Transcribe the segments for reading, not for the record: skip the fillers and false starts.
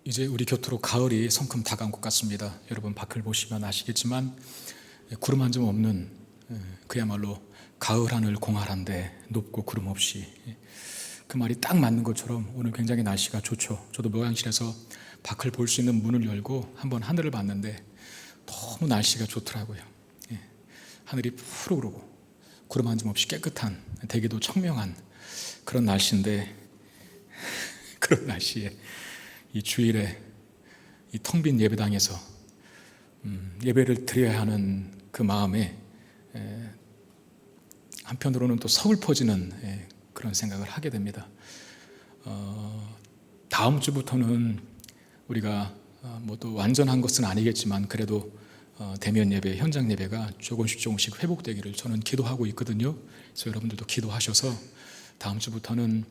이제 우리 곁으로 가을이 성큼 다가온 것 같습니다. 여러분 밖을 보시면 아시겠지만 구름 한 점 없는 그야말로 가을 하늘 공활한데 높고 구름 없이, 그 말이 딱 맞는 것처럼 오늘 굉장히 날씨가 좋죠. 저도 모양실에서 밖을 볼 수 있는 문을 열고 한번 하늘을 봤는데 너무 날씨가 좋더라고요. 하늘이 푸르르고 구름 한 점 없이 깨끗한, 대기도 청명한 그런 날씨인데, 그런 날씨에 이 주일에 이 텅 빈 예배당에서 예배를 드려야 하는 그 마음에 한편으로는 또 서글퍼지는 그런 생각을 하게 됩니다. 다음 주부터는 우리가 뭐 또 완전한 것은 아니겠지만 그래도 대면 예배, 현장 예배가 조금씩 회복되기를 저는 기도하고 있거든요. 그래서 여러분들도 기도하셔서 다음 주부터는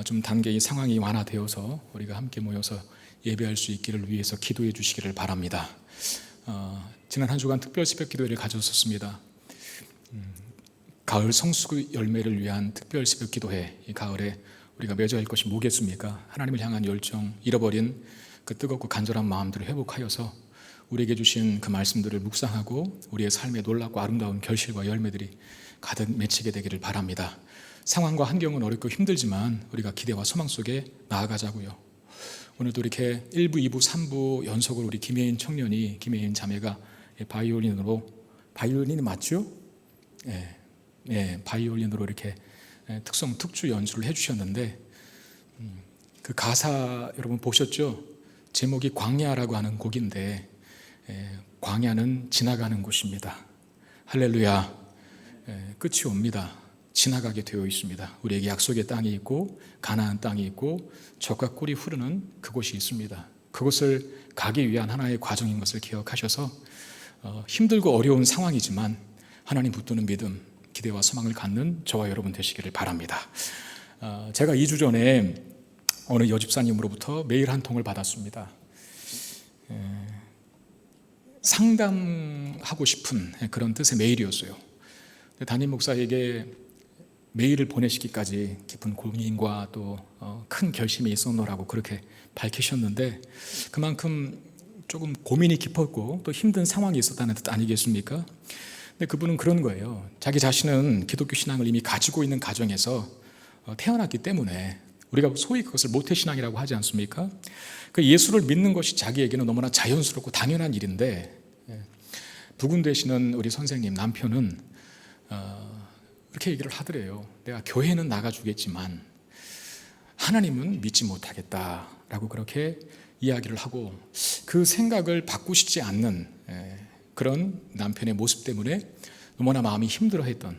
좀 단계 이 상황이 완화되어서 우리가 함께 모여서 예배할 수 있기를 위해서 기도해 주시기를 바랍니다. 지난 한 주간 특별 새벽 기도회를 가졌었습니다. 가을 성수 열매를 위한 특별 새벽 기도회. 이 가을에 우리가 맺어야 할 것이 뭐겠습니까? 하나님을 향한 열정, 잃어버린 그 뜨겁고 간절한 마음들을 회복하여서 우리에게 주신 그 말씀들을 묵상하고 우리의 삶에 놀랍고 아름다운 결실과 열매들이 가득 맺히게 되기를 바랍니다. 상황과 환경은 어렵고 힘들지만 우리가 기대와 소망 속에 나아가자고요. 오늘도 이렇게 1부, 2부, 3부 연속으로 우리 김혜인 청년이, 김혜인 자매가 바이올린으로, 바이올린이 맞죠? 바이올린으로 이렇게 특주 연주를 해주셨는데, 그 가사 여러분 보셨죠? 제목이 광야라고 하는 곡인데, 광야는 지나가는 곳입니다. 할렐루야. 끝이 옵니다. 지나가게 되어 있습니다. 우리에게 약속의 땅이 있고 가나안 땅이 있고 젖과 꿀이 흐르는 그곳이 있습니다. 그곳을 가기 위한 하나의 과정인 것을 기억하셔서 힘들고 어려운 상황이지만 하나님 붙드는 믿음, 기대와 소망을 갖는 저와 여러분 되시기를 바랍니다. 제가 2주 전에 어느 여집사님으로부터 메일 한 통을 받았습니다. 상담하고 싶은 그런 뜻의 메일이었어요. 담임 목사에게 메일을 보내시기까지 깊은 고민과 또 큰 결심이 있었노라고 그렇게 밝히셨는데, 그만큼 조금 고민이 깊었고 또 힘든 상황이 있었다는 뜻 아니겠습니까? 근데 그분은 그런 거예요. 자기 자신은 기독교 신앙을 이미 가지고 있는 가정에서 태어났기 때문에, 우리가 소위 그것을 모태신앙이라고 하지 않습니까? 그 예수를 믿는 것이 자기에게는 너무나 자연스럽고 당연한 일인데, 부군 되시는 우리 선생님 남편은 이렇게 얘기를 하더래요. 내가 교회는 나가주겠지만 하나님은 믿지 못하겠다라고 그렇게 이야기를 하고, 그 생각을 바꾸시지 않는 그런 남편의 모습 때문에 너무나 마음이 힘들어했던,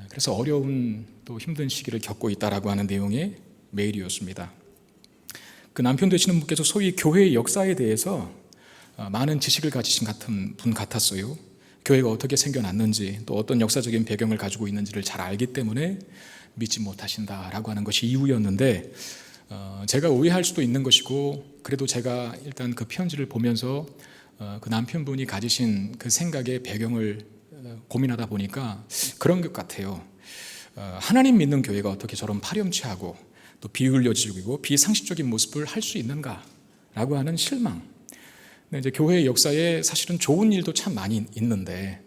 그래서 어려운 또 힘든 시기를 겪고 있다라고 하는 내용의 메일이었습니다. 그 남편 되시는 분께서 소위 교회의 역사에 대해서 많은 지식을 가지신 같은 분 같았어요. 교회가 어떻게 생겨났는지 또 어떤 역사적인 배경을 가지고 있는지를 잘 알기 때문에 믿지 못하신다라고 하는 것이 이유였는데, 제가 오해할 수도 있는 것이고, 그래도 제가 일단 그 편지를 보면서 그 남편분이 가지신 그 생각의 배경을 고민하다 보니까 그런 것 같아요. 하나님 믿는 교회가 어떻게 저런 파렴치하고 또 비윤리적이고 비상식적인 모습을 할 수 있는가라고 하는 실망. 이제 교회의 역사에 사실은 좋은 일도 참 많이 있는데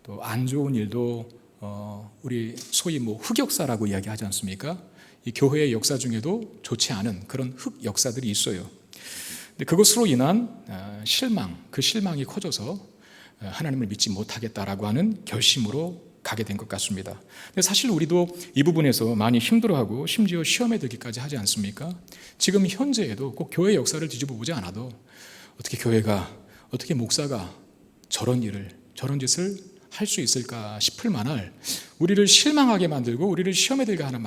또 안 좋은 일도 우리 소위 뭐 흑역사라고 이야기하지 않습니까? 이 교회의 역사 중에도 좋지 않은 그런 흑역사들이 있어요. 근데 그것으로 인한 실망, 그 실망이 커져서 하나님을 믿지 못하겠다라고 하는 결심으로 가게 된 것 같습니다. 근데 사실 우리도 이 부분에서 많이 힘들어하고 심지어 시험에 들기까지 하지 않습니까? 지금 현재에도 꼭 교회의 역사를 뒤집어 보지 않아도 어떻게 교회가, 어떻게 목사가 저런 일을, 저런 짓을 할 수 있을까 싶을 만할, 우리를 실망하게 만들고 우리를 시험에 들게 하는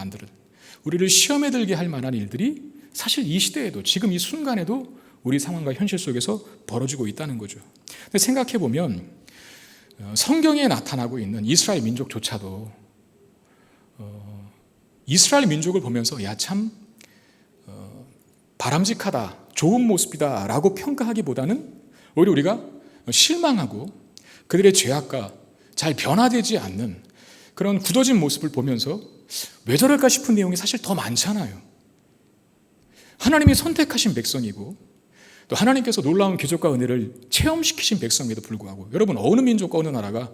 우리를 시험에 들게 할 만한 일들이 사실 이 시대에도, 지금 이 순간에도 우리 상황과 현실 속에서 벌어지고 있다는 거죠. 근데 생각해 보면 성경에 나타나고 있는 이스라엘 민족조차도 이스라엘 민족을 보면서 야, 참 바람직하다, 좋은 모습이다 라고 평가하기보다는 오히려 우리가 실망하고 그들의 죄악과 잘 변화되지 않는 그런 굳어진 모습을 보면서 왜 저럴까 싶은 내용이 사실 더 많잖아요. 하나님이 선택하신 백성이고 또 하나님께서 놀라운 기적과 은혜를 체험시키신 백성에도 불구하고 여러분 어느 민족과 어느 나라가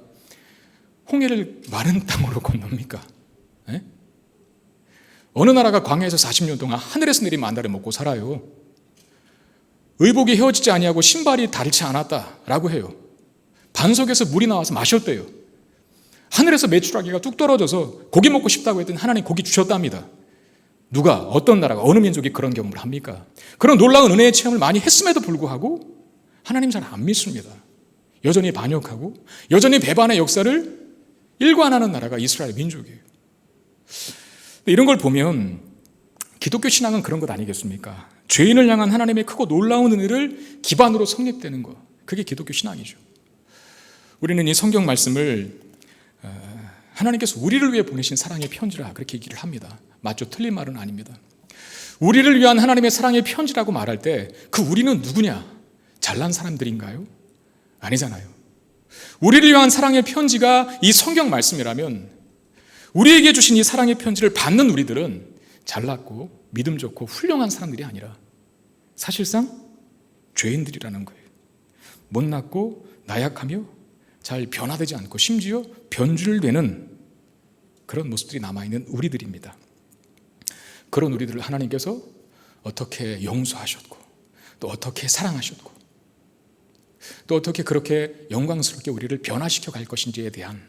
홍해를 마른 땅으로 건넙니까? 에? 어느 나라가 광야에서 40년 동안 하늘에서 내린 만나를 먹고 살아요? 의복이 헤어지지 아니하고 신발이 닳지 않았다라고 해요. 반석에서 물이 나와서 마셨대요. 하늘에서 메추라기가 뚝 떨어져서 고기 먹고 싶다고 했더니 하나님 고기 주셨답니다. 누가, 어떤 나라가, 어느 민족이 그런 경험을 합니까? 그런 놀라운 은혜의 체험을 많이 했음에도 불구하고 하나님 잘 안 믿습니다. 여전히 반역하고 여전히 배반의 역사를 일관하는 나라가 이스라엘 민족이에요. 이런 걸 보면 기독교 신앙은 그런 것 아니겠습니까? 죄인을 향한 하나님의 크고 놀라운 은혜를 기반으로 성립되는 것, 그게 기독교 신앙이죠. 우리는 이 성경 말씀을 하나님께서 우리를 위해 보내신 사랑의 편지라 그렇게 얘기를 합니다. 맞죠? 틀린 말은 아닙니다. 우리를 위한 하나님의 사랑의 편지라고 말할 때 그 우리는 누구냐? 잘난 사람들인가요? 아니잖아요. 우리를 위한 사랑의 편지가 이 성경 말씀이라면 우리에게 주신 이 사랑의 편지를 받는 우리들은 잘났고 믿음 좋고 훌륭한 사람들이 아니라 사실상 죄인들이라는 거예요. 못났고 나약하며 잘 변화되지 않고 심지어 변질되는 그런 모습들이 남아있는 우리들입니다. 그런 우리들을 하나님께서 어떻게 용서하셨고 또 어떻게 사랑하셨고 또 어떻게 그렇게 영광스럽게 우리를 변화시켜 갈 것인지에 대한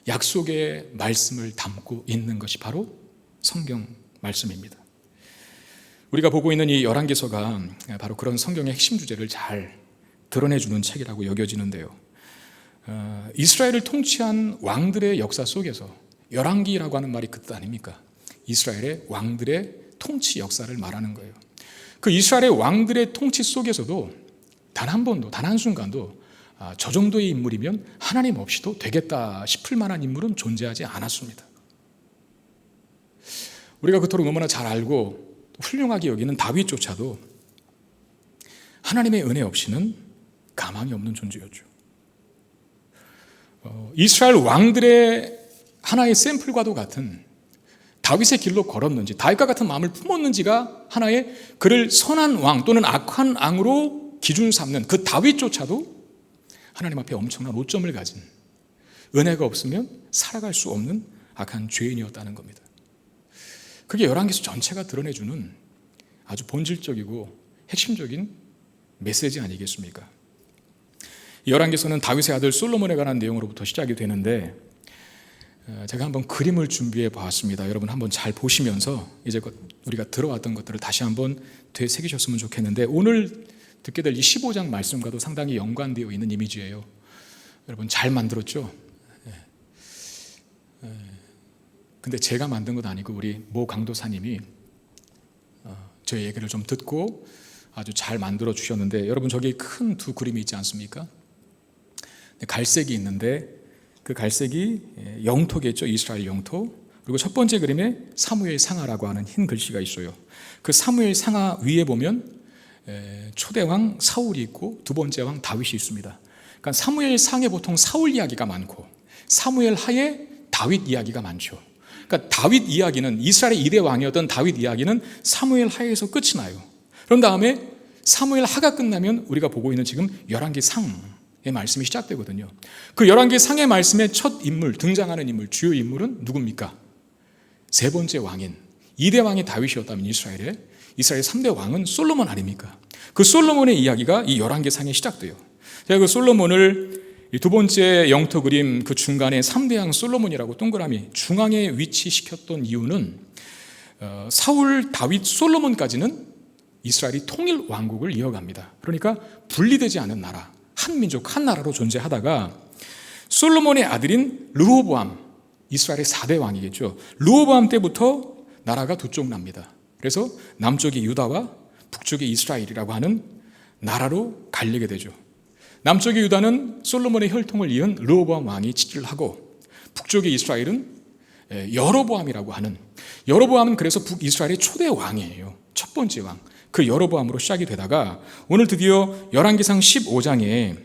약속의 말씀을 담고 있는 것이 바로 성경 말씀입니다. 우리가 보고 있는 이 열왕기서가 바로 그런 성경의 핵심 주제를 잘 드러내주는 책이라고 여겨지는데요. 이스라엘을 통치한 왕들의 역사 속에서 열왕기라고 하는 말이 그 뜻 아닙니까? 이스라엘의 왕들의 통치 역사를 말하는 거예요. 그 이스라엘의 왕들의 통치 속에서도 단 한 번도, 단 한순간도 저 정도의 인물이면 하나님 없이도 되겠다 싶을 만한 인물은 존재하지 않았습니다. 우리가 그토록 너무나 잘 알고 훌륭하게 여기는 다윗조차도 하나님의 은혜 없이는 가망이 없는 존재였죠. 이스라엘 왕들의 하나의 샘플과도 같은 다윗의 길로 걸었는지 다윗과 같은 마음을 품었는지가 하나의 그를 선한 왕 또는 악한 왕으로 기준 삼는 그 다윗조차도 하나님 앞에 엄청난 오점을 가진 은혜가 없으면 살아갈 수 없는 악한 죄인이었다는 겁니다. 그게 열왕기서 전체가 드러내주는 아주 본질적이고 핵심적인 메시지 아니겠습니까? 열왕기서는 다윗의 아들 솔로몬에 관한 내용으로부터 시작이 되는데 제가 한번 그림을 준비해 보았습니다. 여러분 한번 잘 보시면서 이제 우리가 들어왔던 것들을 다시 한번 되새기셨으면 좋겠는데 오늘 듣게 될 이 15장 말씀과도 상당히 연관되어 있는 이미지예요. 여러분 잘 만들었죠? 근데 제가 만든 것 아니고 우리 모 강도사님이 저의 얘기를 좀 듣고 아주 잘 만들어 주셨는데 여러분 저기 큰 두 그림이 있지 않습니까? 갈색이 있는데 그 갈색이 영토겠죠. 이스라엘 영토. 그리고 첫 번째 그림에 사무엘 상하라고 하는 흰 글씨가 있어요. 그 사무엘 상하 위에 보면 초대왕 사울이 있고 두 번째 왕 다윗이 있습니다. 그러니까 사무엘 상에 보통 사울 이야기가 많고 사무엘 하에 다윗 이야기가 많죠. 그러니까 다윗 이야기는 이스라엘의 2대 왕이었던 다윗 이야기는 사무엘 하에서 끝이 나요. 그런 다음에 사무엘 하가 끝나면 우리가 보고 있는 지금 열왕기 상의 말씀이 시작되거든요. 그 열왕기 상의 말씀의 첫 인물, 등장하는 인물, 주요 인물은 누굽니까? 세 번째 왕인 2대 왕이 다윗이었다면 이스라엘 3대 왕은 솔로몬 아닙니까? 그 솔로몬의 이야기가 이 열왕기 상에 시작돼요. 제가 그 솔로몬을 이 두 번째 영토 그림 그 중간에 3대 왕 솔로몬이라고 동그라미 중앙에 위치시켰던 이유는 사울, 다윗, 솔로몬까지는 이스라엘이 통일 왕국을 이어갑니다. 그러니까 분리되지 않은 나라, 한 민족, 한 나라로 존재하다가 솔로몬의 아들인 르호보암, 이스라엘의 4대 왕이겠죠. 르호보암 때부터 나라가 두 쪽 납니다. 그래서 남쪽이 유다와 북쪽이 이스라엘이라고 하는 나라로 갈리게 되죠. 남쪽의 유다는 솔로몬의 혈통을 이은 르호보암 왕이 지지를 하고 북쪽의 이스라엘은 여로보암이라고 하는 여로보암은 그래서 북이스라엘의 초대 왕이에요. 첫 번째 왕. 그 여로보암으로 시작이 되다가 오늘 드디어 열왕기상 15장에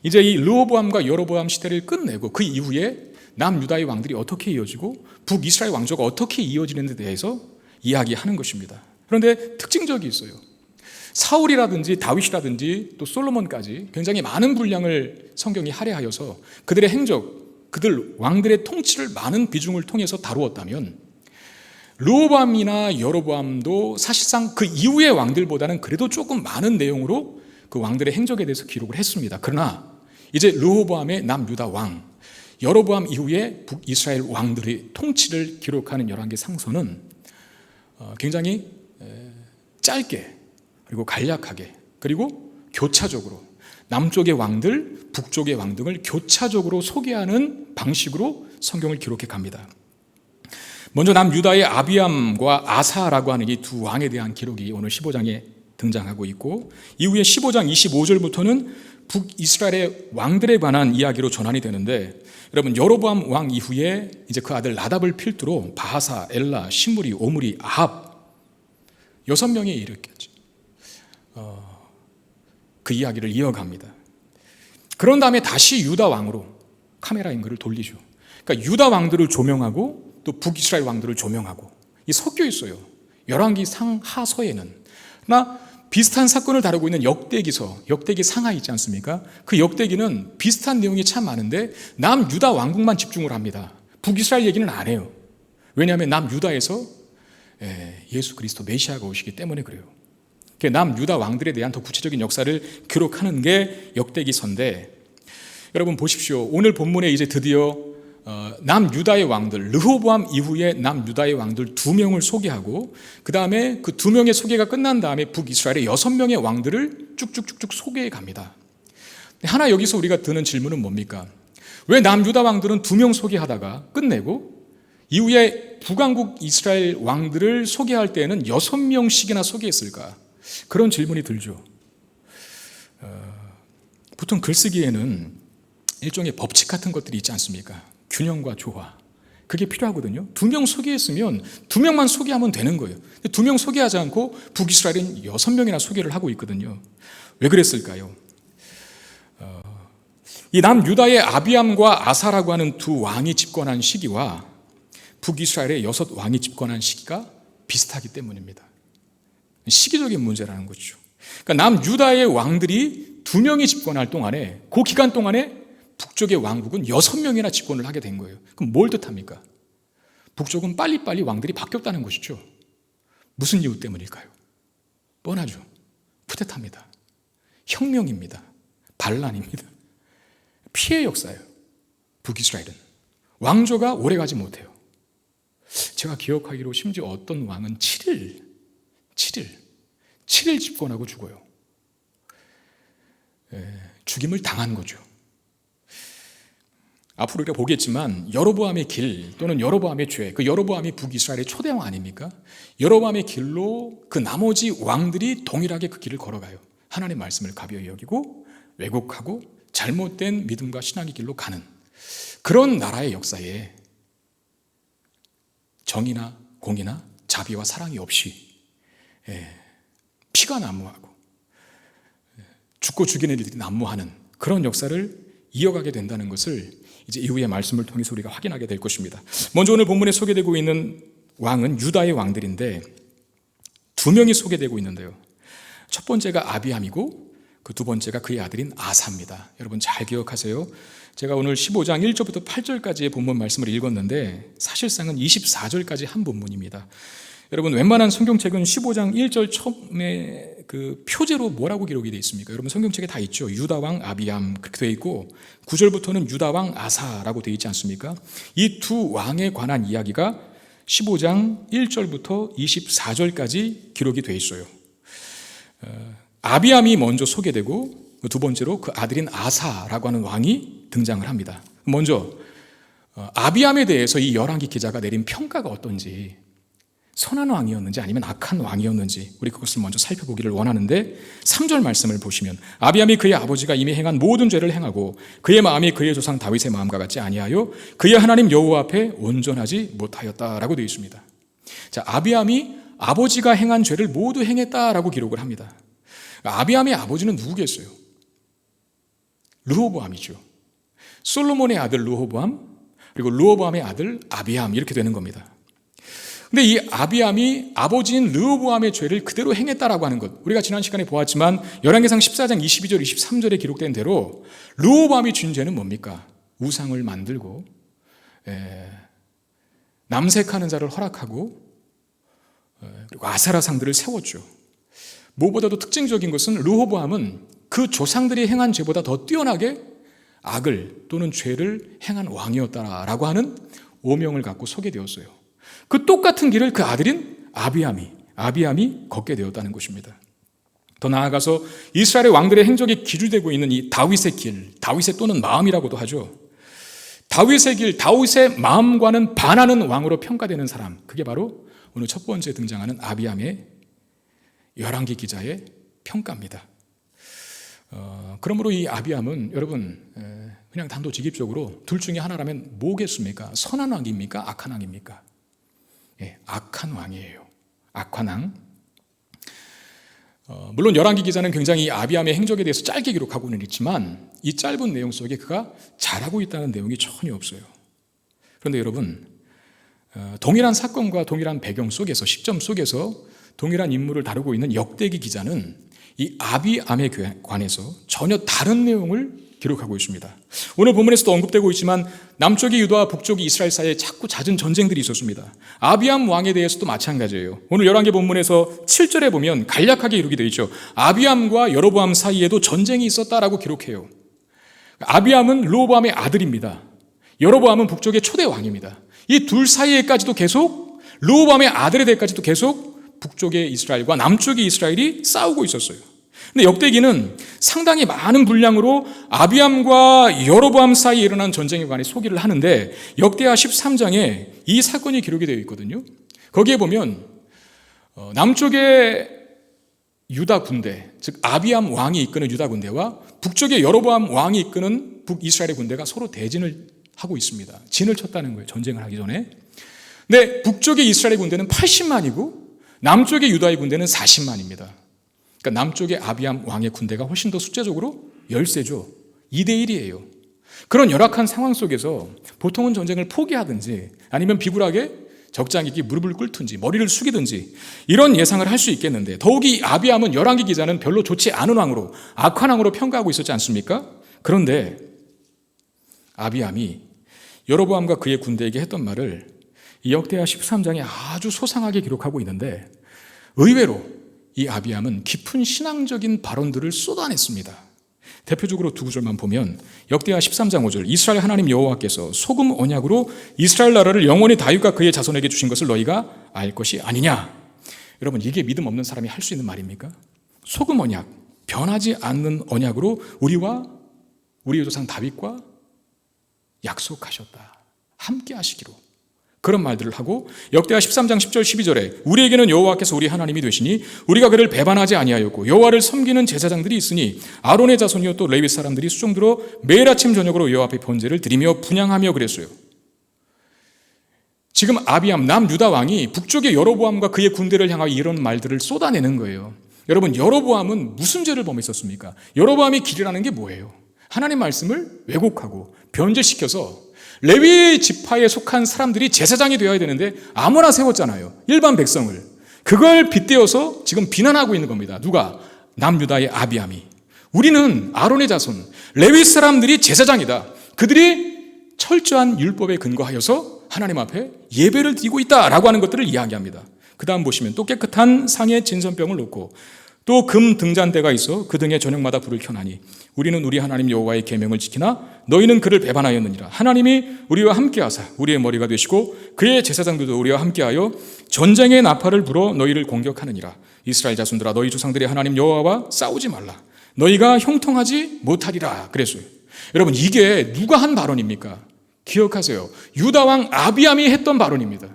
이제 이 르호보암과 여로보암 시대를 끝내고 그 이후에 남유다의 왕들이 어떻게 이어지고 북이스라엘 왕조가 어떻게 이어지는 데 대해서 이야기하는 것입니다. 그런데 특징적이 있어요. 사울이라든지 다윗이라든지 또 솔로몬까지 굉장히 많은 분량을 성경이 할애하여서 그들의 행적, 그들 왕들의 통치를 많은 비중을 통해서 다루었다면 르호보암이나 여로보암도 사실상 그 이후의 왕들보다는 그래도 조금 많은 내용으로 그 왕들의 행적에 대해서 기록을 했습니다. 그러나 이제 르호보암의 남유다 왕, 여로보암 이후에 북이스라엘 왕들의 통치를 기록하는 열왕기 상서는 굉장히 짧게 그리고 간략하게 그리고 교차적으로 남쪽의 왕들, 북쪽의 왕 등을 교차적으로 소개하는 방식으로 성경을 기록해 갑니다. 먼저 남유다의 아비암과 아사라고 하는 이 두 왕에 대한 기록이 오늘 15장에 등장하고 있고, 이후에 15장 25절부터는 북이스라엘의 왕들에 관한 이야기로 전환이 되는데, 여러분 여로보암 왕 이후에 이제 그 아들 나답을 필두로 바하사, 엘라, 시므리, 오므리, 아합 6명이 일으켰죠. 그 이야기를 이어갑니다. 그런 다음에 다시 유다 왕으로 카메라 앵글을 돌리죠. 그러니까 유다 왕들을 조명하고 또 북이스라엘 왕들을 조명하고 이 섞여 있어요. 열왕기 상하서에는. 그러나 비슷한 사건을 다루고 있는 역대기서, 역대기 상하 있지 않습니까? 그 역대기는 비슷한 내용이 참 많은데 남유다 왕국만 집중을 합니다. 북이스라엘 얘기는 안 해요. 왜냐하면 남유다에서 예수 그리스도 메시아가 오시기 때문에 그래요. 남유다 왕들에 대한 더 구체적인 역사를 기록하는 게 역대기서인데, 여러분 보십시오. 오늘 본문에 이제 드디어 남유다의 왕들, 르호보암 이후에 남유다의 왕들 2명을 소개하고, 그 다음에 그 2명의 소개가 끝난 다음에 북이스라엘의 6명의 왕들을 쭉쭉쭉쭉 소개해 갑니다. 하나 여기서 우리가 드는 질문은 뭡니까? 왜 남유다 왕들은 2명 소개하다가 끝내고 이후에 북왕국 이스라엘 왕들을 소개할 때에는 6명씩이나 소개했을까? 그런 질문이 들죠. 보통 글쓰기에는 일종의 법칙 같은 것들이 있지 않습니까? 균형과 조화, 그게 필요하거든요. 2명 소개했으면 2명만 소개하면 되는 거예요. 2명 소개하지 않고 북이스라엘은 6명이나 소개를 하고 있거든요. 왜 그랬을까요? 이 남유다의 아비암과 아사라고 하는 2 왕이 집권한 시기와 북이스라엘의 6 왕이 집권한 시기가 비슷하기 때문입니다. 시기적인 문제라는 거죠. 그러니까 남유다의 왕들이 2명이 집권할 동안에, 그 기간 동안에 북쪽의 왕국은 6명이나 집권을 하게 된 거예요. 그럼 뭘 뜻합니까? 북쪽은 빨리빨리 왕들이 바뀌었다는 것이죠. 무슨 이유 때문일까요? 뻔하죠. 쿠데타입니다. 혁명입니다. 반란입니다. 피해 역사예요. 북이스라엘은 왕조가 오래가지 못해요. 제가 기억하기로 심지어 어떤 왕은 7일 집권하고 죽어요. 죽임을 당한 거죠. 앞으로 우리가 보겠지만 여로보암의 길 또는 여로보암의 죄, 그 여로보암이 북이스라엘의 초대왕 아닙니까? 여로보암의 길로 그 나머지 왕들이 동일하게 그 길을 걸어가요. 하나님의 말씀을 가벼이 여기고 왜곡하고 잘못된 믿음과 신앙의 길로 가는 그런 나라의 역사에 정의나 공의나 자비와 사랑이 없이 피가 난무하고 죽고 죽이는 일들이 난무하는 그런 역사를 이어가게 된다는 것을 이제 이후의 말씀을 통해서 우리가 확인하게 될 것입니다. 먼저 오늘 본문에 소개되고 있는 왕은 유다의 왕들인데 2명이 소개되고 있는데요. 첫 번째가 아비암이고 그 2번째가 그의 아들인 아사입니다. 여러분 잘 기억하세요. 제가 오늘 15장 1절부터 8절까지의 본문 말씀을 읽었는데 사실상은 24절까지 한 본문입니다. 여러분 웬만한 성경책은 15장 1절 처음에 그 표제로 뭐라고 기록이 되어 있습니까? 여러분 성경책에 다 있죠. 유다왕 아비암 그렇게 되어 있고 9절부터는 유다왕 아사라고 되어 있지 않습니까? 이 2 왕에 관한 이야기가 15장 1절부터 24절까지 기록이 되어 있어요. 아비암이 먼저 소개되고 두 번째로 그 아들인 아사라고 하는 왕이 등장을 합니다. 먼저 아비암에 대해서 이 열왕기 기자가 내린 평가가 어떤지, 선한 왕이었는지 아니면 악한 왕이었는지 우리 그것을 먼저 살펴보기를 원하는데 3절 말씀을 보시면 아비암이 그의 아버지가 이미 행한 모든 죄를 행하고 그의 마음이 그의 조상 다윗의 마음과 같지 아니하여 그의 하나님 여호와 앞에 온전하지 못하였다라고 되어 있습니다. 자, 아비암이 아버지가 행한 죄를 모두 행했다라고 기록을 합니다. 아비암의 아버지는 누구겠어요? 르호보암이죠. 솔로몬의 아들 르호보암, 그리고 르호보암의 아들 아비암, 이렇게 되는 겁니다. 근데 이 아비암이 아버지인 르호보암의 죄를 그대로 행했다라고 하는 것, 우리가 지난 시간에 보았지만 열왕기상 14장 22절 23절에 기록된 대로 르호보암이 진 죄는 뭡니까? 우상을 만들고 남색하는 자를 허락하고 그리고 아세라 상들을 세웠죠. 무엇보다도 특징적인 것은 르호보암은 그 조상들이 행한 죄보다 더 뛰어나게 악을 또는 죄를 행한 왕이었다라고 하는 오명을 갖고 서게 되었어요. 그 똑같은 길을 그 아들인 아비암이 걷게 되었다는 것입니다. 더 나아가서 이스라엘의 왕들의 행적이 기술되고 있는 이 다윗의 길, 다윗의 또는 마음이라고도 하죠. 다윗의 길, 다윗의 마음과는 반하는 왕으로 평가되는 사람, 그게 바로 오늘 첫 번째 등장하는 아비암의 열왕기 기자의 평가입니다. 그러므로 이 아비암은 여러분 그냥 단도직입적으로 둘 중에 하나라면 뭐겠습니까? 선한 왕입니까? 악한 왕입니까? 악한 왕이에요. 악한 왕. 물론 열왕기 기자는 굉장히 아비암의 행적에 대해서 짧게 기록하고는 있지만 이 짧은 내용 속에 그가 잘하고 있다는 내용이 전혀 없어요. 그런데 여러분, 동일한 사건과 동일한 배경 속에서, 시점 속에서 동일한 인물을 다루고 있는 역대기 기자는 이 아비암에 관해서 전혀 다른 내용을 기록하고 있습니다. 오늘 본문에서도 언급되고 있지만 남쪽이 유다와 북쪽이 이스라엘 사이에 자꾸 잦은 전쟁들이 있었습니다. 아비암 왕에 대해서도 마찬가지예요. 오늘 열왕기 본문에서 7절에 보면 간략하게 기록이 되어 있죠. 아비암과 여로보암 사이에도 전쟁이 있었다라고 기록해요. 아비암은 르호보암의 아들입니다. 여로보암은 북쪽의 초대 왕입니다. 이 둘 사이에까지도 계속 르호보암의 아들에 대해까지도 계속 북쪽의 이스라엘과 남쪽의 이스라엘이 싸우고 있었어요. 근데 역대기는 상당히 많은 분량으로 아비암과 여로보암 사이에 일어난 전쟁에 관해 소개를 하는데 역대하 13장에 이 사건이 기록이 되어 있거든요. 거기에 보면 남쪽의 유다 군대, 즉 아비암 왕이 이끄는 유다 군대와 북쪽의 여로보암 왕이 이끄는 북이스라엘의 군대가 서로 대진을 하고 있습니다. 진을 쳤다는 거예요. 전쟁을 하기 전에. 근데 북쪽의 이스라엘의 군대는 80만이고 남쪽의 유다의 군대는 40만입니다. 그러니까 남쪽의 아비암 왕의 군대가 훨씬 더 숫자적으로 열세죠. 2대1이에요. 그런 열악한 상황 속에서 보통은 전쟁을 포기하든지 아니면 비굴하게 적장에게 무릎을 꿇든지 머리를 숙이든지 이런 예상을 할 수 있겠는데 더욱이 아비암은 열왕기 기자는 별로 좋지 않은 왕으로 악한 왕으로 평가하고 있었지 않습니까? 그런데 아비암이 여로보암과 그의 군대에게 했던 말을 이 역대하 13장에 아주 소상하게 기록하고 있는데 의외로 이 아비암은 깊은 신앙적인 발언들을 쏟아냈습니다. 대표적으로 두 구절만 보면 역대하 13장 5절 이스라엘 하나님 여호와께서 소금 언약으로 이스라엘 나라를 영원히 다윗과 그의 자손에게 주신 것을 너희가 알 것이 아니냐. 여러분 이게 믿음 없는 사람이 할 수 있는 말입니까? 소금 언약, 변하지 않는 언약으로 우리와 우리의 조상 다윗과 약속하셨다. 함께 하시기로. 그런 말들을 하고 역대하 13장 10절 12절에 우리에게는 여호와께서 우리 하나님이 되시니 우리가 그를 배반하지 아니하였고 여호와를 섬기는 제사장들이 있으니 아론의 자손이요 또 레위 사람들이 수종들어 매일 아침 저녁으로 여호와 앞에 번제를 드리며 분향하며 그랬어요. 지금 아비암 남유다 왕이 북쪽의 여로보암과 그의 군대를 향하여 이런 말들을 쏟아내는 거예요. 여러분 여로보암은 무슨 죄를 범했었습니까? 여로보암의 길이라는 게 뭐예요? 하나님 말씀을 왜곡하고 변제시켜서 레위 지파에 속한 사람들이 제사장이 되어야 되는데 아무나 세웠잖아요. 일반 백성을. 그걸 빗대어서 지금 비난하고 있는 겁니다. 누가? 남유다의 아비암이. 우리는 아론의 자손, 레위 사람들이 제사장이다. 그들이 철저한 율법에 근거하여서 하나님 앞에 예배를 드리고 있다라고 하는 것들을 이야기합니다. 그 다음 보시면 또 깨끗한 상에 진선병을 놓고 또 금 등잔대가 있어 그 등에 저녁마다 불을 켜나니 우리는 우리 하나님 여호와의 계명을 지키나 너희는 그를 배반하였느니라. 하나님이 우리와 함께하사 우리의 머리가 되시고 그의 제사장들도 우리와 함께하여 전쟁의 나팔을 불어 너희를 공격하느니라. 이스라엘 자손들아 너희 조상들의 하나님 여호와와 싸우지 말라. 너희가 형통하지 못하리라 그랬어요. 여러분 이게 누가 한 발언입니까? 기억하세요. 유다 왕 아비암이 했던 발언입니다.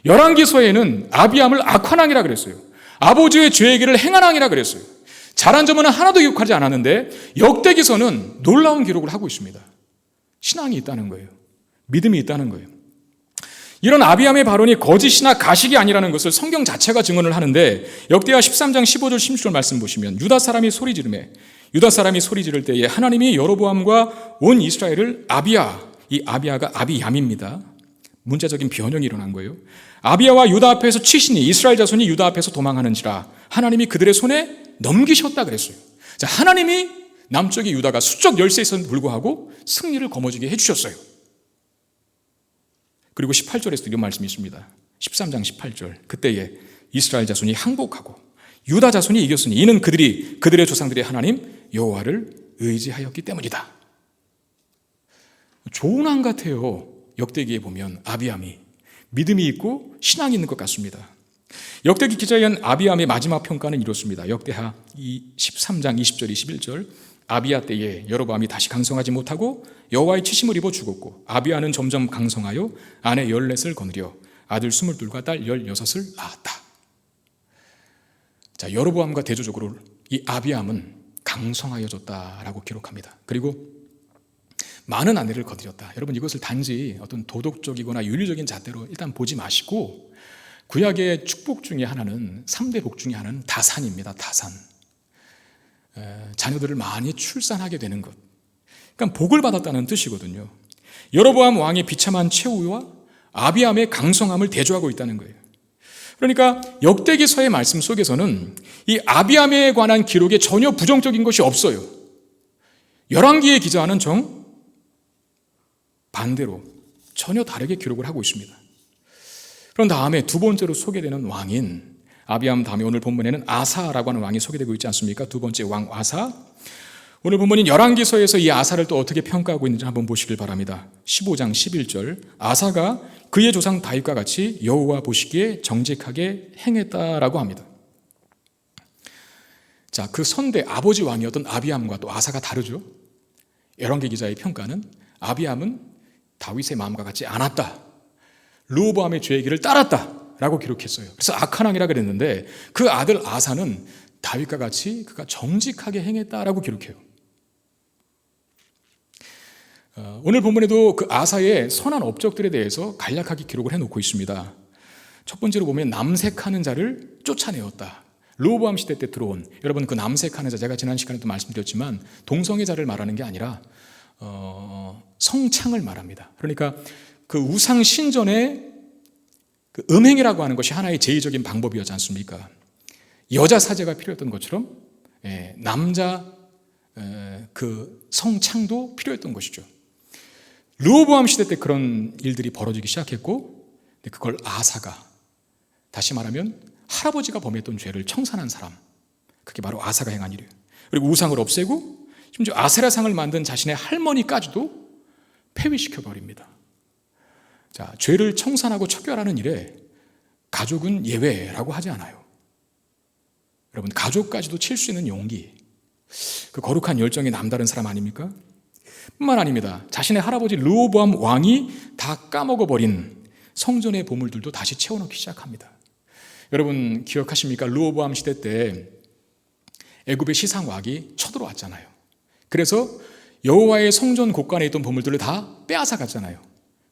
열왕기서에는 아비암을 악한 왕이라 그랬어요. 아버지의 죄 얘기를 행한 왕이라 그랬어요. 잘한 점은 하나도 기록하지 않았는데 역대기서는 놀라운 기록을 하고 있습니다. 신앙이 있다는 거예요. 믿음이 있다는 거예요. 이런 아비암의 발언이 거짓이나 가식이 아니라는 것을 성경 자체가 증언을 하는데 역대하 13장 15절 16절 말씀 보시면 유다 사람이 소리 지를 때에 하나님이 여로보암과 온 이스라엘을 이 아비야가 아비얌입니다. 문자적인 변형이 일어난 거예요. 아비야와 유다 앞에서 치시니 이스라엘 자손이 유다 앞에서 도망하는지라 하나님이 그들의 손에 넘기셨다 그랬어요. 자, 하나님이 남쪽의 유다가 수적 열세에서는 불구하고 승리를 거머쥐게 해주셨어요. 그리고 18절에서도 이런 말씀이 있습니다. 13장 18절. 그때에 이스라엘 자손이 항복하고 유다 자손이 이겼으니 이는 그들이 그들의 조상들의 하나님 여호와를 의지하였기 때문이다. 좋은 왕 같아요. 역대기에 보면 아비암이 믿음이 있고 신앙이 있는 것 같습니다. 역대기 기자에 의한 아비암의 마지막 평가는 이렇습니다. 역대하 13장 20절 21절. 아비야 때에 여로보암이 다시 강성하지 못하고 여호와의 치심을 입어 죽었고 아비야는 점점 강성하여 아내 14을 거느려 아들 22과 딸 16을 낳았다. 자, 여로보암과 대조적으로 이 아비암은 강성하여졌다라고 기록합니다. 그리고 많은 아내를 거느렸다. 여러분, 이것을 단지 어떤 도덕적이거나 윤리적인 잣대로 일단 보지 마시고 구약의 축복 중에 하나는 3대 복 중에 하나는 다산입니다. 다산. 자녀들을 많이 출산하게 되는 것. 그러니까 복을 받았다는 뜻이거든요. 여로보암 왕의 비참한 최후와 아비암의 강성함을 대조하고 있다는 거예요. 그러니까 역대기서의 말씀 속에서는 이 아비암에 관한 기록에 전혀 부정적인 것이 없어요. 열왕기의 기자는 반대로 전혀 다르게 기록을 하고 있습니다. 그런 다음에 두 번째로 소개되는 왕인 아비암 다음에 오늘 본문에는 아사라고 하는 왕이 소개되고 있지 않습니까? 두 번째 왕 아사. 오늘 본문인 열왕기서에서 이 아사를 또 어떻게 평가하고 있는지 한번 보시길 바랍니다. 15장 11절. 아사가 그의 조상 다윗과 같이 여호와 보시기에 정직하게 행했다라고 합니다. 자, 그 선대 아버지 왕이었던 아비암과 또 아사가 다르죠. 열왕기 기자의 평가는 아비암은 다윗의 마음과 같지 않았다. 르호보암의 죄의 길을 따랐다 라고 기록했어요. 그래서 악한 왕이라 그랬는데 그 아들 아사는 다윗과 같이 그가 정직하게 행했다라고 기록해요. 오늘 본문에도 그 아사의 선한 업적들에 대해서 간략하게 기록을 해놓고 있습니다. 첫 번째로 보면 남색하는 자를 쫓아내었다. 르호보암 시대 때 들어온, 여러분 그 남색하는 자, 제가 지난 시간에도 말씀드렸지만 동성애자를 말하는 게 아니라 성창을 말합니다. 그러니까 그 우상 신전의 그 음행이라고 하는 것이 하나의 제의적인 방법이었지 않습니까? 여자 사제가 필요했던 것처럼 남자 그 성창도 필요했던 것이죠. 르호보암 시대 때 그런 일들이 벌어지기 시작했고, 그걸 아사가, 다시 말하면 할아버지가 범했던 죄를 청산한 사람, 그게 바로 아사가 행한 일이에요. 그리고 우상을 없애고 심지어 아세라상을 만든 자신의 할머니까지도 폐위시켜버립니다. 자, 죄를 청산하고 척결하는 일에 가족은 예외라고 하지 않아요. 여러분, 가족까지도 칠 수 있는 용기, 그 거룩한 열정이 남다른 사람 아닙니까? 뿐만 아닙니다. 자신의 할아버지 르호보암 왕이 다 까먹어버린 성전의 보물들도 다시 채워넣기 시작합니다. 여러분 기억하십니까? 르호보암 시대 때 애굽의 시상왕이 쳐들어왔잖아요. 그래서 여호와의 성전 곳간에 있던 보물들을 다 빼앗아 갔잖아요.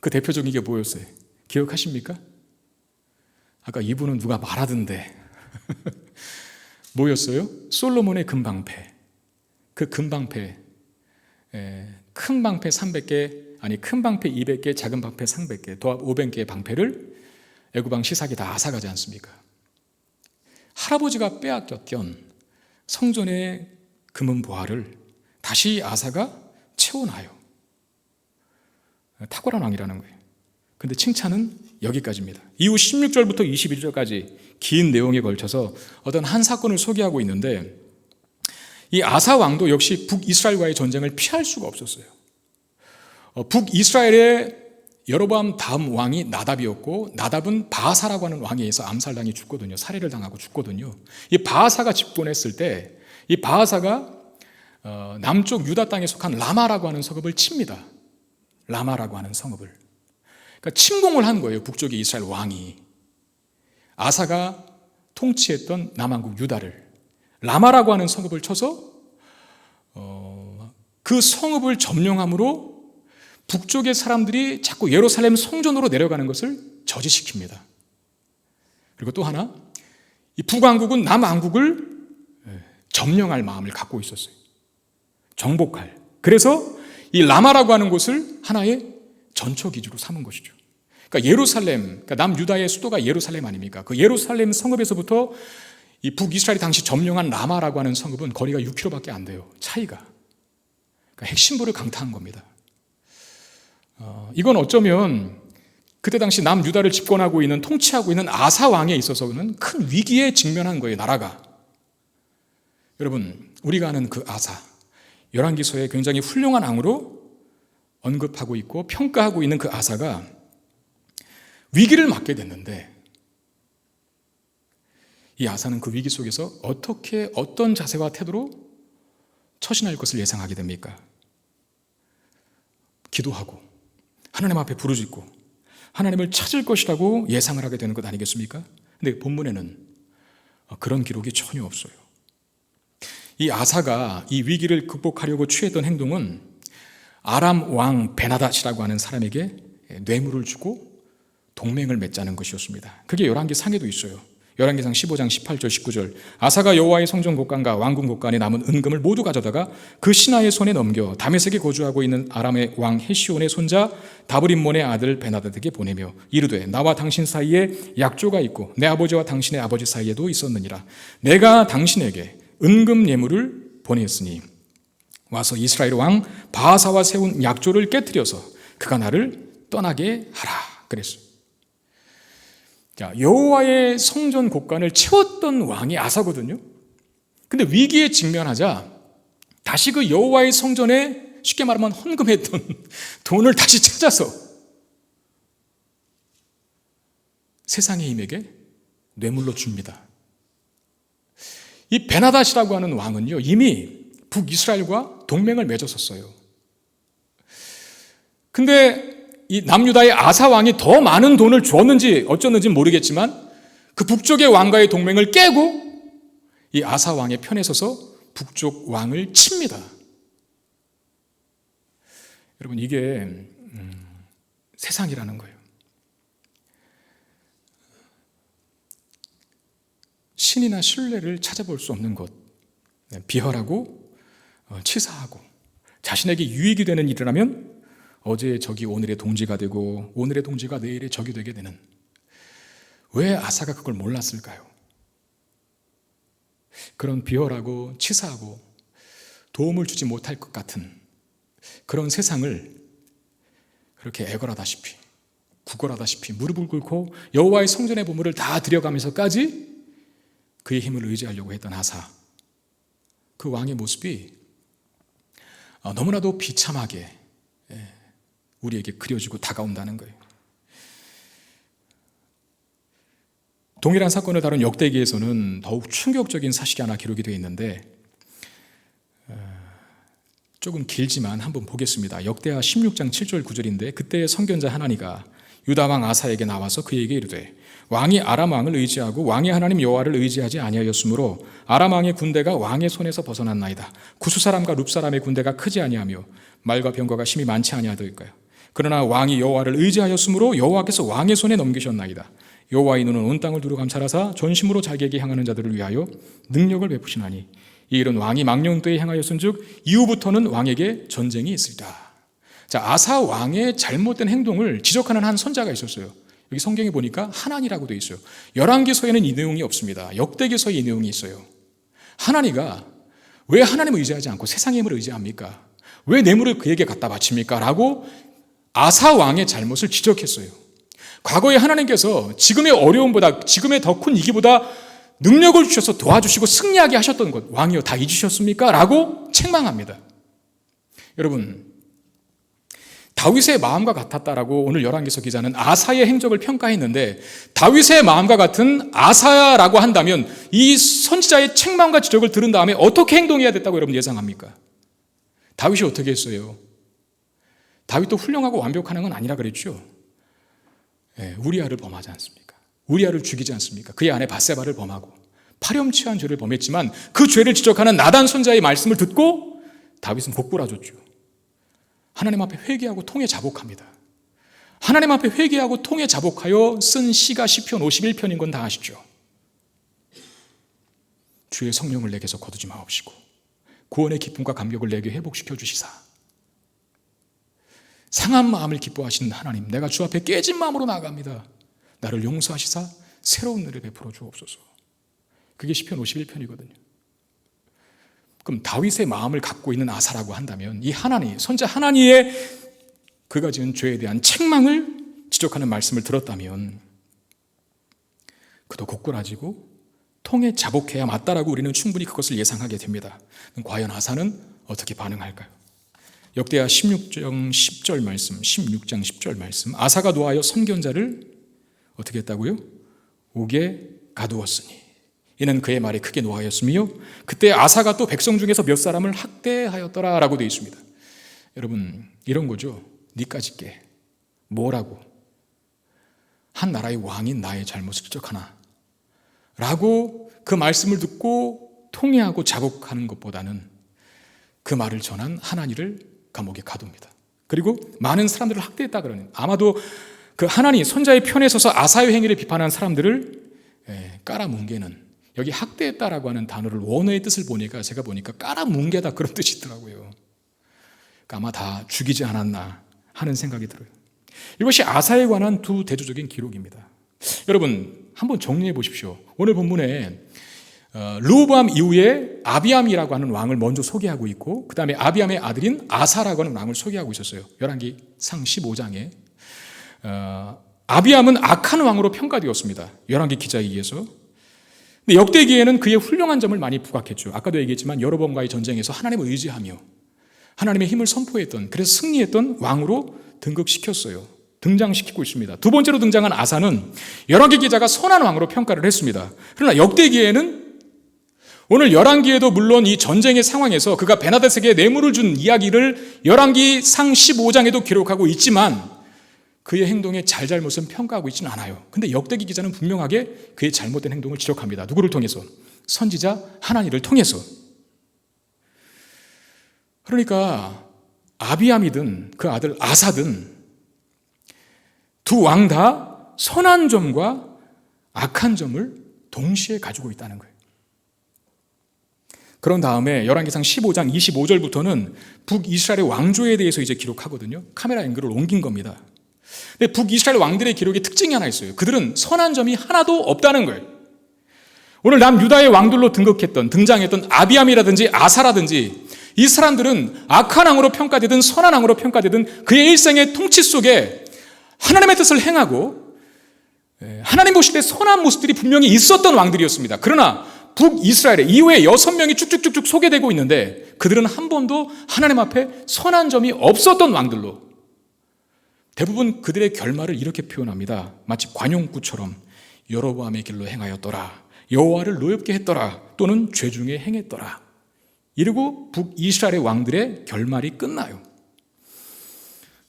그 대표적인 게 뭐였어요? 기억하십니까? 아까 이분은 누가 말하던데 뭐였어요? 솔로몬의 금방패. 그 금방패, 큰 방패 300개, 아니 큰 방패 200개, 작은 방패 300개, 도합 500개의 방패를 애굽왕 시삭이 다 앗아가지 않습니까? 할아버지가 빼앗겼던 성전의 금은 보화를 다시 아사가 채워놔요. 탁월한 왕이라는 거예요. 근데 칭찬은 여기까지입니다. 이후 16절부터 21절까지 긴 내용에 걸쳐서 어떤 한 사건을 소개하고 있는데, 이 아사 왕도 역시 북이스라엘과의 전쟁을 피할 수가 없었어요. 북이스라엘의 여로보암 다음 왕이 나답이었고, 나답은 바하사라고 하는 왕에 의해서 암살당해 죽거든요. 살해를 당하고 죽거든요. 이 바하사가 집권했을 때 이 바하사가 남쪽 유다 땅에 속한 라마라고 하는 성읍을 칩니다. 라마라고 하는 성읍을. 그러니까 침공을 한 거예요. 북쪽의 이스라엘 왕이. 아사가 통치했던 남한국 유다를 라마라고 하는 성읍을 쳐서 그 성읍을 점령함으로 북쪽의 사람들이 자꾸 예루살렘 성전으로 내려가는 것을 저지시킵니다. 그리고 또 하나, 이 북왕국은 남왕국을 점령할 마음을 갖고 있었어요. 정복할. 그래서 이 라마라고 하는 곳을 하나의 전초 기지로 삼은 것이죠. 그러니까 예루살렘, 그러니까 남유다의 수도가 예루살렘 아닙니까? 그 예루살렘 성읍에서부터 이 북이스라엘이 당시 점령한 라마라고 하는 성읍은 거리가 6km밖에 안 돼요. 차이가. 그러니까 핵심부를 강타한 겁니다. 이건 어쩌면 그때 당시 남유다를 집권하고 있는, 통치하고 있는 아사 왕에 있어서는 큰 위기에 직면한 거예요, 나라가. 여러분, 우리가 아는 그 아사, 열왕기서에 굉장히 훌륭한 왕으로 언급하고 있고 평가하고 있는 그 아사가 위기를 맞게 됐는데, 이 아사는 그 위기 속에서 어떻게, 어떤 자세와 태도로 처신할 것을 예상하게 됩니까? 기도하고 하나님 앞에 부르짖고 하나님을 찾을 것이라고 예상을 하게 되는 것 아니겠습니까? 근데 본문에는 그런 기록이 전혀 없어요. 이 아사가 이 위기를 극복하려고 취했던 행동은 아람 왕 베나닷이라고 하는 사람에게 뇌물을 주고 동맹을 맺자는 것이었습니다. 그게 열왕기 상에도 있어요. 열왕기상 15장 18절 19절. 아사가 여호와의 성전 곳간과 왕궁 곳간에 남은 은금을 모두 가져다가 그 신하의 손에 넘겨 다메섹에 거주하고 있는 아람의 왕 헤시온의 손자 다브림몬의 아들 베나닷에게 보내며 이르되 나와 당신 사이에 약조가 있고 내 아버지와 당신의 아버지 사이에도 있었느니라. 내가 당신에게 은금 예물을 보냈으니 와서 이스라엘 왕 바하사와 세운 약조를 깨뜨려서 그가 나를 떠나게 하라 그랬어요. 자, 여호와의 성전 곳간을 채웠던 왕이 아사거든요. 근데 위기에 직면하자 다시 그 여호와의 성전에 쉽게 말하면 헌금했던 돈을 다시 찾아서 세상의 힘에게 뇌물로 줍니다. 이 베나닷이라고 하는 왕은요, 이미 북이스라엘과 동맹을 맺었었어요. 근데 이 남유다의 아사 왕이 더 많은 돈을 주었는지 어쩌는지 모르겠지만 그 북쪽의 왕과의 동맹을 깨고 이 아사 왕의 편에 서서 북쪽 왕을 칩니다. 여러분, 이게 세상이라는 거예요. 신이나 신뢰를 찾아볼 수 없는 것, 비열하고 치사하고 자신에게 유익이 되는 일을 하면 어제의 적이 오늘의 동지가 되고 오늘의 동지가 내일의 적이 되게 되는, 왜 아사가 그걸 몰랐을까요? 그런 비열하고 치사하고 도움을 주지 못할 것 같은 그런 세상을 그렇게 애걸하다시피 구걸하다시피 무릎을 꿇고 여호와의 성전의 보물을 다 들여가면서까지 그의 힘을 의지하려고 했던 아사, 그 왕의 모습이 너무나도 비참하게 우리에게 그려지고 다가온다는 거예요. 동일한 사건을 다룬 역대기에서는 더욱 충격적인 사실이 하나 기록이 되어 있는데 조금 길지만 한번 보겠습니다. 역대하 16장 7절 9절인데 그때 선견자 하나니가 유다 왕 아사에게 나와서 그에게 이르되 왕이 아람 왕을 의지하고 왕의 하나님 여호와를 의지하지 아니하였으므로 아람 왕의 군대가 왕의 손에서 벗어났나이다. 구스 사람과 룹 사람의 군대가 크지 아니하며 말과 병거가 심히 많지 아니하더일까요? 그러나 왕이 여호와를 의지하였으므로 여호와께서 왕의 손에 넘기셨나이다. 여호와의 눈은 온 땅을 두루 감찰하사 전심으로 자기에게 향하는 자들을 위하여 능력을 베푸시나니 이 일은 왕이 망령 때에 행하였은즉 이후부터는 왕에게 전쟁이 있으리라. 자, 아사 왕의 잘못된 행동을 지적하는 한 선자가 있었어요. 여기 성경에 보니까 하나니라고 되어 있어요. 열왕기서에는 이 내용이 없습니다. 역대기서에 이 내용이 있어요. 하나니가 왜 하나님을 의지하지 않고 세상의 힘을 의지합니까? 왜 뇌물을 그에게 갖다 바칩니까? 라고 아사 왕의 잘못을 지적했어요. 과거에 하나님께서 지금의 어려움보다, 지금의 더 큰 위기보다 능력을 주셔서 도와주시고 승리하게 하셨던 것, 왕이여 다 잊으셨습니까? 라고 책망합니다. 여러분, 다윗의 마음과 같았다라고 오늘 열왕기서 기자는 아사의 행적을 평가했는데, 다윗의 마음과 같은 아사라고 한다면 이 선지자의 책망과 지적을 들은 다음에 어떻게 행동해야 됐다고 여러분 예상합니까? 다윗이 어떻게 했어요? 다윗도 훌륭하고 완벽한 건 아니라 그랬죠. 우리아를 범하지 않습니까? 우리아를 죽이지 않습니까? 그의 아내 밧세바를 범하고 파렴치한 죄를 범했지만 그 죄를 지적하는 나단 선자의 말씀을 듣고 다윗은 복구라줬죠. 하나님 앞에 회개하고 통에 자복합니다. 하나님 앞에 회개하고 통에 자복하여 쓴 시가 시편 51편인 건 다 아시죠? 주의 성령을 내게서 거두지 마옵시고 구원의 기쁨과 감격을 내게 회복시켜 주시사. 상한 마음을 기뻐하시는 하나님, 내가 주 앞에 깨진 마음으로 나아갑니다. 나를 용서하시사 새로운 은혜를 베풀어 주옵소서. 그게 시편 51편이거든요. 그럼 다윗의 마음을 갖고 있는 아사라고 한다면 이 하나님, 선자 하나님의 그가 지은 죄에 대한 책망을 지적하는 말씀을 들었다면 그도 굳건해지고 통에 자복해야 맞다라고 우리는 충분히 그것을 예상하게 됩니다. 과연 아사는 어떻게 반응할까요? 역대하 16장 10절 말씀, 16장 10절 말씀. 아사가 노하여 선견자를 어떻게 했다고요? 옥에 가두었으니 이는 그의 말이 크게 노하였으며 그때 아사가 또 백성 중에서 몇 사람을 학대하였더라 라고 되어 있습니다. 여러분, 이런 거죠. 니까짓 게 뭐라고 한 나라의 왕인 나의 잘못을 지적하나 라고 그 말씀을 듣고 통회하고 자복하는 것보다는 그 말을 전한 하나니를 감옥에 가둡니다. 그리고 많은 사람들을 학대했다 그러는, 아마도 그 하나니 선자의 편에 서서 아사의 행위를 비판한 사람들을 깔아뭉개는, 여기 학대했다라고 하는 단어를 원어의 뜻을 보니까 제가 보니까 깔아뭉개다 그런 뜻이 있더라고요. 그러니까 아마 다 죽이지 않았나 하는 생각이 들어요. 이것이 아사에 관한 두 대조적인 기록입니다. 여러분 한번 정리해 보십시오. 오늘 본문에 르호보암 이후에 아비암이라고 하는 왕을 먼저 소개하고 있고 그 다음에 아비암의 아들인 아사라고 하는 왕을 소개하고 있었어요. 열왕기상 15장에 아비암은 악한 왕으로 평가되었습니다. 열왕기 기자에 의해서. 근데 역대기에는 그의 훌륭한 점을 많이 부각했죠. 아까도 얘기했지만 여로보암과의 전쟁에서 하나님을 의지하며 하나님의 힘을 선포했던, 그래서 승리했던 왕으로 등극시켰어요. 등장시키고 있습니다. 두 번째로 등장한 아사는 열왕기 기자가 선한 왕으로 평가를 했습니다. 그러나 역대기에는 오늘 열왕기에도 물론 이 전쟁의 상황에서 그가 베나닷에게 뇌물을 준 이야기를 열왕기상 15장에도 기록하고 있지만 그의 행동의 잘잘못은 평가하고 있지는 않아요. 근데 역대기 기자는 분명하게 그의 잘못된 행동을 지적합니다. 누구를 통해서? 선지자 하나니를 통해서. 그러니까 아비암이든 그 아들 아사든 두 왕 다 선한 점과 악한 점을 동시에 가지고 있다는 거예요. 그런 다음에 열왕기상 15장 25절부터는 북이스라엘의 왕조에 대해서 이제 기록하거든요. 카메라 앵글을 옮긴 겁니다. 근데 북이스라엘 왕들의 기록의 특징이 하나 있어요. 그들은 선한 점이 하나도 없다는 거예요. 오늘 남유다의 왕들로 등장했던 아비암이라든지 아사라든지 이 사람들은 악한 왕으로 평가되든 선한 왕으로 평가되든 그의 일생의 통치 속에 하나님의 뜻을 행하고 하나님 보실 때 선한 모습들이 분명히 있었던 왕들이었습니다. 그러나 북이스라엘에 이후에 6명이 쭉쭉쭉쭉 소개되고 있는데 그들은 한 번도 하나님 앞에 선한 점이 없었던 왕들로, 대부분 그들의 결말을 이렇게 표현합니다. 마치 관용구처럼 여로보암의 길로 행하였더라, 여호와를 노엽게 했더라, 또는 죄 중에 행했더라. 이러고 북이스라엘의 왕들의 결말이 끝나요.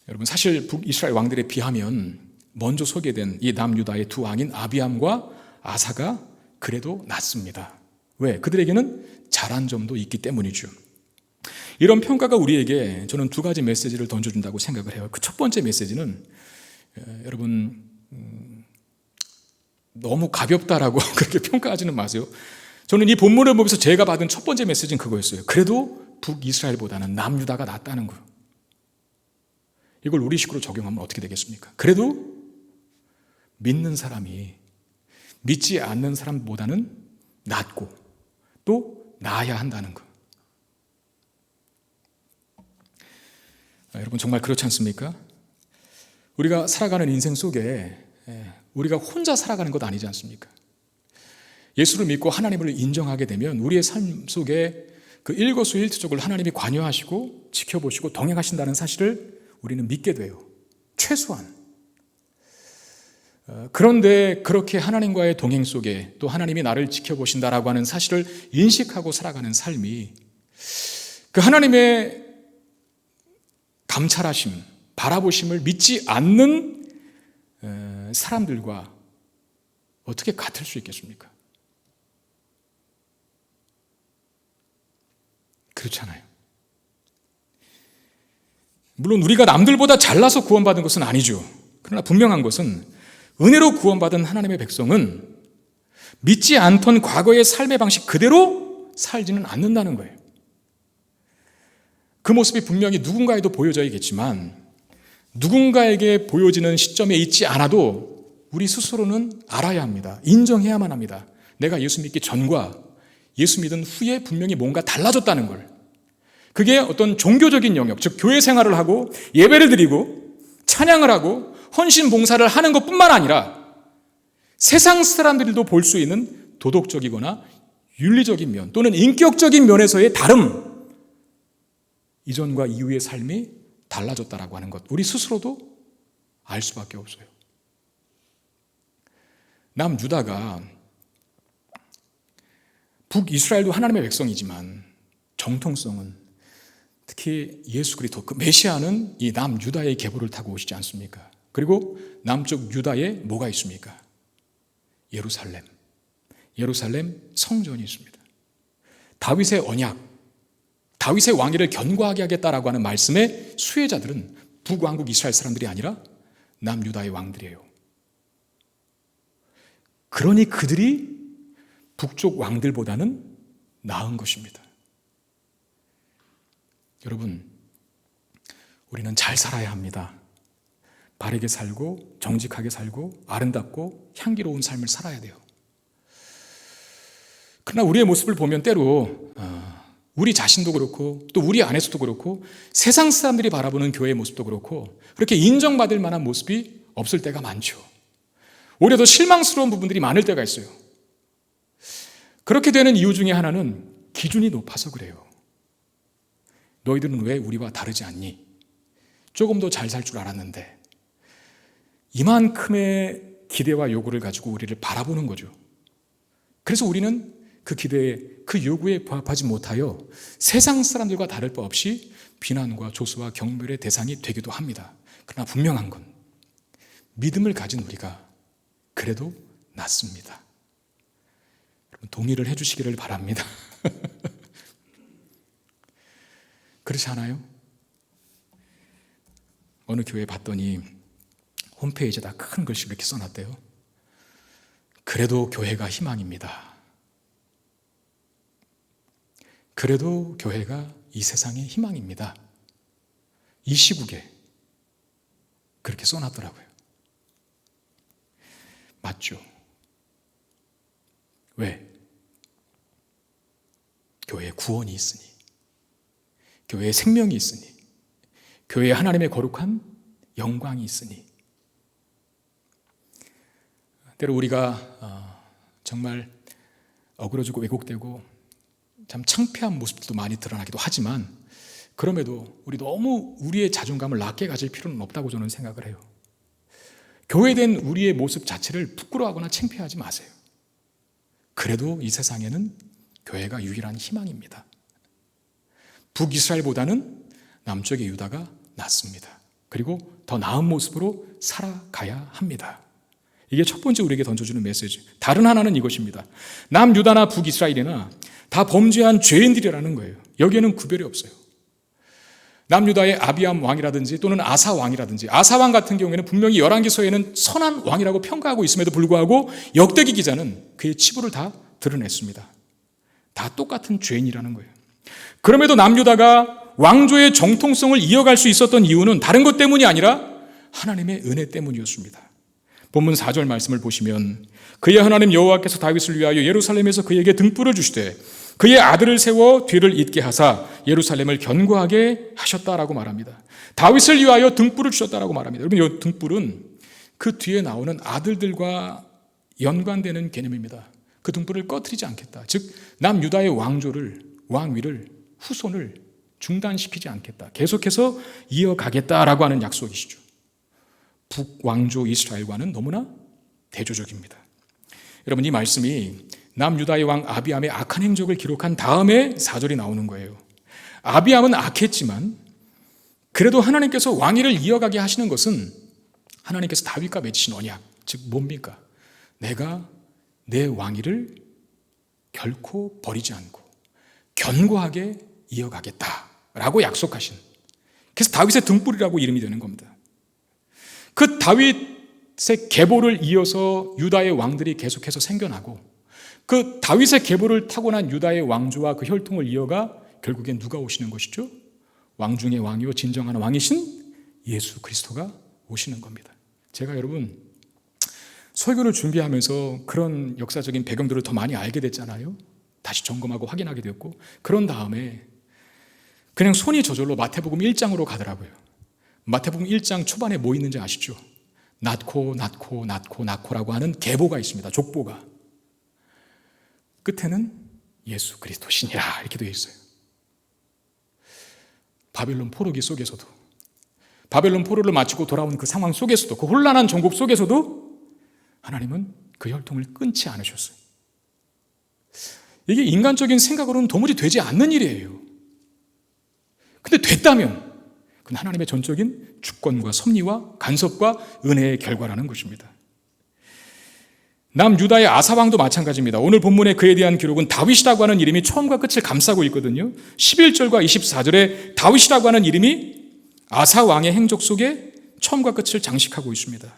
여러분 사실 북이스라엘 왕들에 비하면 먼저 소개된 이 남유다의 두 왕인 아비암과 아사가 그래도 낫습니다. 왜? 그들에게는 잘한 점도 있기 때문이죠. 이런 평가가 우리에게 저는 두 가지 메시지를 던져준다고 생각을 해요. 그 첫 번째 메시지는 여러분 너무 가볍다라고 그렇게 평가하지는 마세요. 저는 이 본문을 보면서 제가 받은 첫 번째 메시지는 그거였어요. 그래도 북이스라엘보다는 남유다가 낫다는 거예요. 이걸 우리 식으로 적용하면 어떻게 되겠습니까? 그래도 믿는 사람이 믿지 않는 사람보다는 낫고 또 나아야 한다는 거. 여러분 정말 그렇지 않습니까? 우리가 살아가는 인생 속에 우리가 혼자 살아가는 것 아니지 않습니까? 예수를 믿고 하나님을 인정하게 되면 우리의 삶 속에 그 일거수일투족을 하나님이 관여하시고 지켜보시고 동행하신다는 사실을 우리는 믿게 돼요. 최소한. 그런데 그렇게 하나님과의 동행 속에 또 하나님이 나를 지켜보신다라고 하는 사실을 인식하고 살아가는 삶이 그 하나님의 감찰하심, 바라보심을 믿지 않는 사람들과 어떻게 같을 수 있겠습니까? 그렇잖아요. 물론 우리가 남들보다 잘나서 구원받은 것은 아니죠. 그러나 분명한 것은 은혜로 구원받은 하나님의 백성은 믿지 않던 과거의 삶의 방식 그대로 살지는 않는다는 거예요. 그 모습이 분명히 누군가에도 보여져야겠지만 누군가에게 보여지는 시점에 있지 않아도 우리 스스로는 알아야 합니다. 인정해야만 합니다. 내가 예수 믿기 전과 예수 믿은 후에 분명히 뭔가 달라졌다는 걸. 그게 어떤 종교적인 영역, 즉 교회 생활을 하고 예배를 드리고 찬양을 하고 헌신 봉사를 하는 것뿐만 아니라 세상 사람들도 볼 수 있는 도덕적이거나 윤리적인 면 또는 인격적인 면에서의 다름, 이전과 이후의 삶이 달라졌다라고 하는 것, 우리 스스로도 알 수밖에 없어요. 남유다가 북이스라엘도 하나님의 백성이지만 정통성은 특히 예수 그리스도 그 메시아는 이 남유다의 계보를 타고 오시지 않습니까? 그리고 남쪽 유다에 뭐가 있습니까? 예루살렘 성전이 있습니다. 다윗의 언약, 다윗의 왕위를 견고하게 하겠다라고 하는 말씀의 수혜자들은 북왕국 이스라엘 사람들이 아니라 남유다의 왕들이에요. 그러니 그들이 북쪽 왕들보다는 나은 것입니다. 여러분, 우리는 잘 살아야 합니다. 바르게 살고 정직하게 살고 아름답고 향기로운 삶을 살아야 돼요. 그러나 우리의 모습을 보면 때로 우리 자신도 그렇고 또 우리 안에서도 그렇고 세상 사람들이 바라보는 교회의 모습도 그렇고 그렇게 인정받을 만한 모습이 없을 때가 많죠. 오히려 더 실망스러운 부분들이 많을 때가 있어요. 그렇게 되는 이유 중에 하나는 기준이 높아서 그래요. 너희들은 왜 우리와 다르지 않니? 조금 더 잘 살 줄 알았는데. 이만큼의 기대와 요구를 가지고 우리를 바라보는 거죠. 그래서 우리는 그 기대에, 그 요구에 부합하지 못하여 세상 사람들과 다를 바 없이 비난과 조소와 경멸의 대상이 되기도 합니다. 그러나 분명한 건 믿음을 가진 우리가 그래도 낫습니다. 여러분, 동의를 해주시기를 바랍니다. 그렇지 않아요? 어느 교회 봤더니 홈페이지에다 큰 글씨 이렇게 써놨대요. 그래도 교회가 희망입니다. 그래도 교회가 이 세상의 희망입니다. 이 시국에 그렇게 써놨더라고요. 맞죠? 왜? 교회에 구원이 있으니, 교회에 생명이 있으니, 교회에 하나님의 거룩한 영광이 있으니. 때로 우리가 정말 어그러지고 왜곡되고 참 창피한 모습도 많이 드러나기도 하지만 그럼에도 우리 너무 우리의 자존감을 낮게 가질 필요는 없다고 저는 생각을 해요. 교회된 우리의 모습 자체를 부끄러워하거나 창피하지 마세요. 그래도 이 세상에는 교회가 유일한 희망입니다. 북이스라엘보다는 남쪽의 유다가 낫습니다. 그리고 더 나은 모습으로 살아가야 합니다. 이게 첫 번째 우리에게 던져주는 메시지. 다른 하나는 이것입니다. 남유다나 북이스라엘이나 다 범죄한 죄인들이라는 거예요. 여기에는 구별이 없어요. 남유다의 아비암 왕이라든지 또는 아사 왕이라든지, 아사 왕 같은 경우에는 분명히 열왕기서에는 선한 왕이라고 평가하고 있음에도 불구하고 역대기 기자는 그의 치부를 다 드러냈습니다. 다 똑같은 죄인이라는 거예요. 그럼에도 남유다가 왕조의 정통성을 이어갈 수 있었던 이유는 다른 것 때문이 아니라 하나님의 은혜 때문이었습니다. 본문 4절 말씀을 보시면 그의 하나님 여호와께서 다윗을 위하여 예루살렘에서 그에게 등불을 주시되 그의 아들을 세워 뒤를 잇게 하사 예루살렘을 견고하게 하셨다라고 말합니다. 다윗을 위하여 등불을 주셨다라고 말합니다. 여러분, 이 등불은 그 뒤에 나오는 아들들과 연관되는 개념입니다. 그 등불을 꺼트리지 않겠다. 즉 남유다의 왕위를 후손을 중단시키지 않겠다. 계속해서 이어가겠다라고 하는 약속이시죠. 북왕조 이스라엘과는 너무나 대조적입니다. 여러분, 이 말씀이 남유다의 왕 아비암의 악한 행적을 기록한 다음에 4절이 나오는 거예요. 아비암은 악했지만 그래도 하나님께서 왕위를 이어가게 하시는 것은 하나님께서 다윗과 맺으신 언약, 즉 뭡니까? 내가 내 왕위를 결코 버리지 않고 견고하게 이어가겠다라고 약속하신, 그래서 다윗의 등불이라고 이름이 되는 겁니다. 그 다윗의 계보를 이어서 유다의 왕들이 계속해서 생겨나고 그 다윗의 계보를 타고난 유다의 왕조와 그 혈통을 이어가 결국엔 누가 오시는 것이죠? 왕 중의 왕이요 진정한 왕이신 예수 그리스도가 오시는 겁니다. 제가 여러분 설교를 준비하면서 그런 역사적인 배경들을 더 많이 알게 됐잖아요. 다시 점검하고 확인하게 되었고, 그런 다음에 그냥 손이 저절로 마태복음 1장으로 가더라고요. 마태복음 1장 초반에 뭐 있는지 아시죠? 낳고라고 하는 계보가 있습니다. 족보가. 끝에는 예수 그리스도시니라 이렇게 되어 있어요. 바벨론 포로기 속에서도, 바벨론 포로를 마치고 돌아온 그 상황 속에서도, 그 혼란한 종국 속에서도 하나님은 그 혈통을 끊지 않으셨어요. 이게 인간적인 생각으로는 도무지 되지 않는 일이에요. 근데 됐다면 그건 하나님의 전적인 주권과 섭리와 간섭과 은혜의 결과라는 것입니다. 남유다의 아사왕도 마찬가지입니다. 오늘 본문에 그에 대한 기록은 다윗이라고 하는 이름이 처음과 끝을 감싸고 있거든요. 11절과 24절에 다윗이라고 하는 이름이 아사왕의 행적 속에 처음과 끝을 장식하고 있습니다.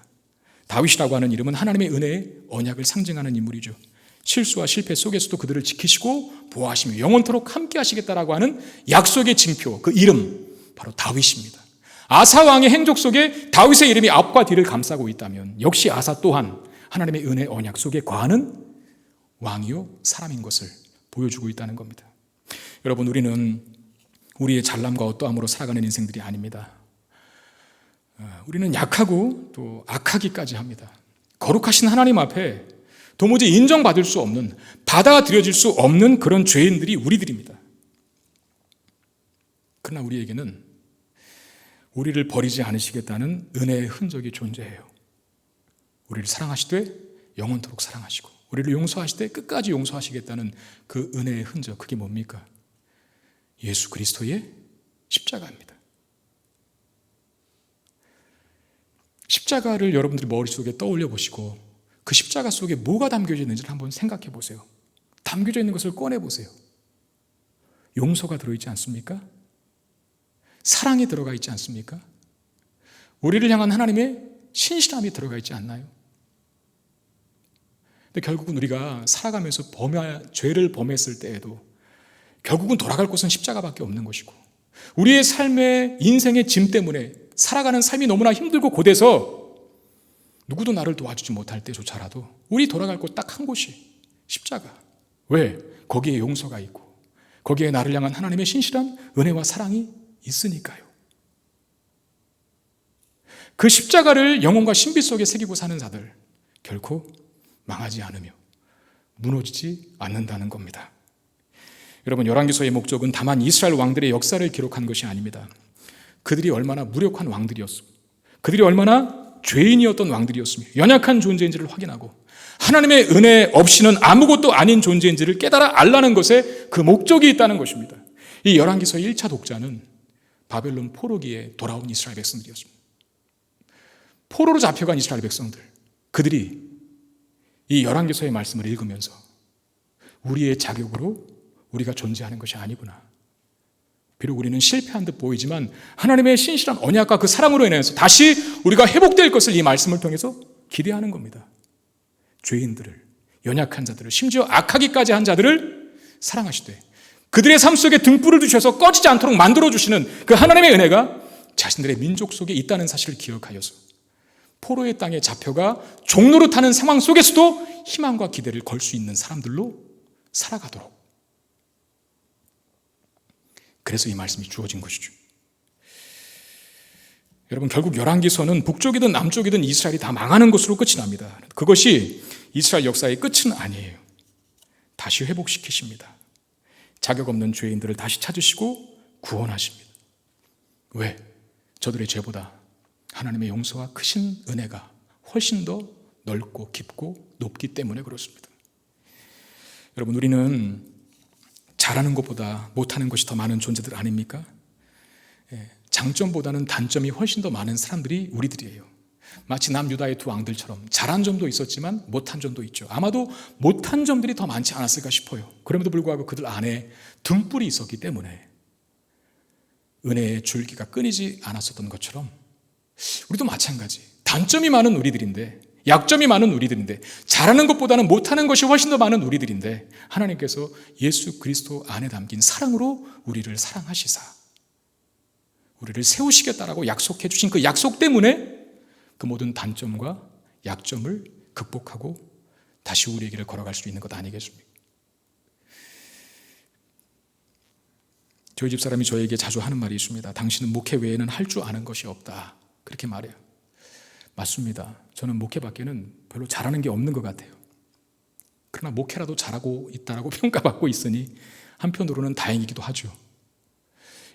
다윗이라고 하는 이름은 하나님의 은혜의 언약을 상징하는 인물이죠. 실수와 실패 속에서도 그들을 지키시고 보호하시며 영원토록 함께 하시겠다라고 하는 약속의 징표, 그 이름 바로 다윗입니다. 아사 왕의 행적 속에 다윗의 이름이 앞과 뒤를 감싸고 있다면 역시 아사 또한 하나님의 은혜 언약 속에 거하는 왕이요 사람인 것을 보여주고 있다는 겁니다. 여러분, 우리는 우리의 잘남과 어떠함으로 살아가는 인생들이 아닙니다. 우리는 약하고 또 악하기까지 합니다. 거룩하신 하나님 앞에 도무지 인정받을 수 없는, 받아들여질 수 없는 그런 죄인들이 우리들입니다. 그러나 우리에게는 우리를 버리지 않으시겠다는 은혜의 흔적이 존재해요. 우리를 사랑하시되 영원토록 사랑하시고, 우리를 용서하시되 끝까지 용서하시겠다는 그 은혜의 흔적, 그게 뭡니까? 예수 그리스도의 십자가입니다. 십자가를 여러분들이 머릿속에 떠올려 보시고 그 십자가 속에 뭐가 담겨져 있는지를 한번 생각해 보세요. 담겨져 있는 것을 꺼내 보세요. 용서가 들어있지 않습니까? 사랑이 들어가 있지 않습니까? 우리를 향한 하나님의 신실함이 들어가 있지 않나요? 근데 결국은 우리가 살아가면서 죄를 범했을 때에도 결국은 돌아갈 곳은 십자가밖에 없는 것이고, 우리의 삶의 인생의 짐 때문에 살아가는 삶이 너무나 힘들고 고돼서 누구도 나를 도와주지 못할 때조차라도 우리 돌아갈 곳 딱 한 곳이 십자가. 왜? 거기에 용서가 있고 거기에 나를 향한 하나님의 신실한 은혜와 사랑이 있으니까요. 그 십자가를 영혼과 신비 속에 새기고 사는 자들 결코 망하지 않으며 무너지지 않는다는 겁니다. 여러분, 열왕기서의 목적은 다만 이스라엘 왕들의 역사를 기록한 것이 아닙니다. 그들이 얼마나 무력한 왕들이었고, 그들이 얼마나 죄인이었던 왕들이었으며 연약한 존재인지를 확인하고 하나님의 은혜 없이는 아무것도 아닌 존재인지를 깨달아 알라는 것에 그 목적이 있다는 것입니다. 이 열왕기서의 1차 독자는 바벨론 포로기에 돌아온 이스라엘 백성들이었습니다. 포로로 잡혀간 이스라엘 백성들, 그들이 이 열왕기서의 말씀을 읽으면서 우리의 자격으로 우리가 존재하는 것이 아니구나. 비록 우리는 실패한 듯 보이지만 하나님의 신실한 언약과 그 사랑으로 인해서 다시 우리가 회복될 것을 이 말씀을 통해서 기대하는 겁니다. 죄인들을, 연약한 자들을, 심지어 악하기까지 한 자들을 사랑하시되 그들의 삶 속에 등불을 두셔서 꺼지지 않도록 만들어주시는 그 하나님의 은혜가 자신들의 민족 속에 있다는 사실을 기억하여서 포로의 땅에 잡혀가 종로로 타는 상황 속에서도 희망과 기대를 걸 수 있는 사람들로 살아가도록, 그래서 이 말씀이 주어진 것이죠. 여러분, 결국 열왕기서는 북쪽이든 남쪽이든 이스라엘이 다 망하는 것으로 끝이 납니다. 그것이 이스라엘 역사의 끝은 아니에요. 다시 회복시키십니다. 자격 없는 죄인들을 다시 찾으시고 구원하십니다. 왜? 저들의 죄보다 하나님의 용서와 크신 은혜가 훨씬 더 넓고 깊고 높기 때문에 그렇습니다. 여러분, 우리는 잘하는 것보다 못하는 것이 더 많은 존재들 아닙니까? 장점보다는 단점이 훨씬 더 많은 사람들이 우리들이에요. 마치 남유다의 두 왕들처럼 잘한 점도 있었지만 못한 점도 있죠. 아마도 못한 점들이 더 많지 않았을까 싶어요. 그럼에도 불구하고 그들 안에 등불이 있었기 때문에 은혜의 줄기가 끊이지 않았었던 것처럼 우리도 마찬가지. 단점이 많은 우리들인데, 약점이 많은 우리들인데, 잘하는 것보다는 못하는 것이 훨씬 더 많은 우리들인데 하나님께서 예수 그리스도 안에 담긴 사랑으로 우리를 사랑하시사 우리를 세우시겠다라고 약속해 주신 그 약속 때문에 그 모든 단점과 약점을 극복하고 다시 우리의 길을 걸어갈 수 있는 것 아니겠습니까? 저희 집사람이 저에게 자주 하는 말이 있습니다. 당신은 목회 외에는 할 줄 아는 것이 없다. 그렇게 말해요. 맞습니다. 저는 목회밖에는 별로 잘하는 게 없는 것 같아요. 그러나 목회라도 잘하고 있다라고 평가받고 있으니 한편으로는 다행이기도 하죠.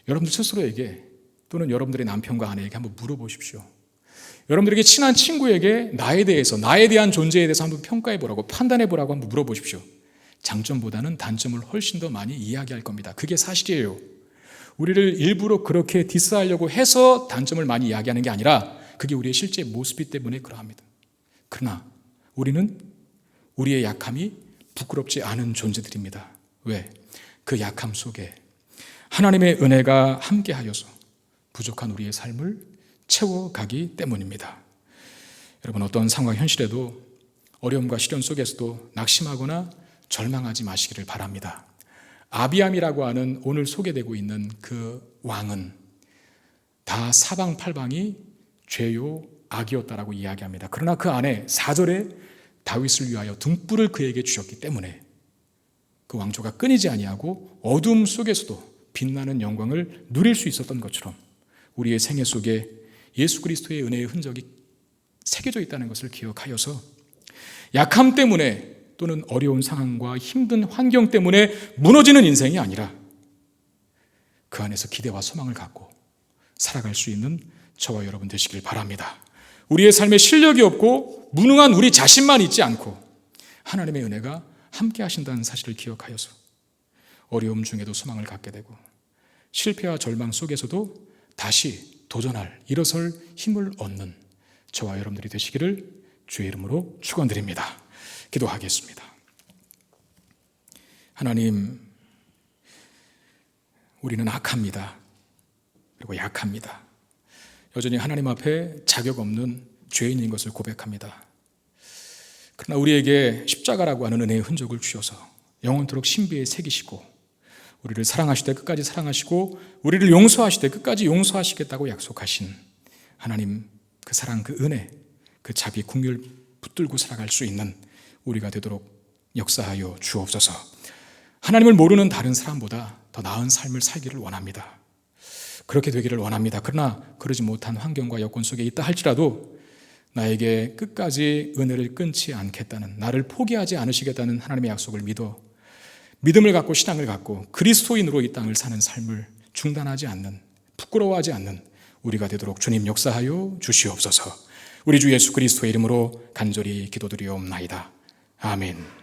여러분들 스스로에게 또는 여러분들의 남편과 아내에게 한번 물어보십시오. 여러분들에게 친한 친구에게 나에 대해서, 나에 대한 존재에 대해서 한번 평가해 보라고, 판단해 보라고 한번 물어보십시오. 장점보다는 단점을 훨씬 더 많이 이야기할 겁니다. 그게 사실이에요. 우리를 일부러 그렇게 디스하려고 해서 단점을 많이 이야기하는 게 아니라 그게 우리의 실제 모습이기 때문에 그러합니다. 그러나 우리는 우리의 약함이 부끄럽지 않은 존재들입니다. 왜? 그 약함 속에 하나님의 은혜가 함께하여서 부족한 우리의 삶을 채워가기 때문입니다. 여러분, 어떤 상황 현실에도 어려움과 시련 속에서도 낙심하거나 절망하지 마시기를 바랍니다. 아비암이라고 하는 오늘 소개되고 있는 그 왕은 다 사방팔방이 죄요 악이었다라고 이야기합니다. 그러나 그 안에 4절에 다윗을 위하여 등불을 그에게 주셨기 때문에 그 왕조가 끊이지 아니하고 어둠 속에서도 빛나는 영광을 누릴 수 있었던 것처럼 우리의 생애 속에 예수 그리스도의 은혜의 흔적이 새겨져 있다는 것을 기억하여서 약함 때문에 또는 어려운 상황과 힘든 환경 때문에 무너지는 인생이 아니라 그 안에서 기대와 소망을 갖고 살아갈 수 있는 저와 여러분 되시길 바랍니다. 우리의 삶에 실력이 없고 무능한 우리 자신만 있지 않고 하나님의 은혜가 함께 하신다는 사실을 기억하여서 어려움 중에도 소망을 갖게 되고 실패와 절망 속에서도 다시 도전할, 일어설 힘을 얻는 저와 여러분들이 되시기를 주의 이름으로 축원드립니다. 기도하겠습니다. 하나님, 우리는 악합니다. 그리고 약합니다. 여전히 하나님 앞에 자격 없는 죄인인 것을 고백합니다. 그러나 우리에게 십자가라고 하는 은혜의 흔적을 주셔서 영원토록 신비에 새기시고 우리를 사랑하실 때 끝까지 사랑하시고 우리를 용서하실 때 끝까지 용서하시겠다고 약속하신 하나님, 그 사랑, 그 은혜, 그 자비, 긍휼 붙들고 살아갈 수 있는 우리가 되도록 역사하여 주옵소서. 하나님을 모르는 다른 사람보다 더 나은 삶을 살기를 원합니다. 그렇게 되기를 원합니다. 그러나 그러지 못한 환경과 여건 속에 있다 할지라도 나에게 끝까지 은혜를 끊지 않겠다는, 나를 포기하지 않으시겠다는 하나님의 약속을 믿어 믿음을 갖고 신앙을 갖고 그리스도인으로 이 땅을 사는 삶을 중단하지 않는, 부끄러워하지 않는 우리가 되도록 주님 역사하여 주시옵소서. 우리 주 예수 그리스도의 이름으로 간절히 기도드리옵나이다. 아멘.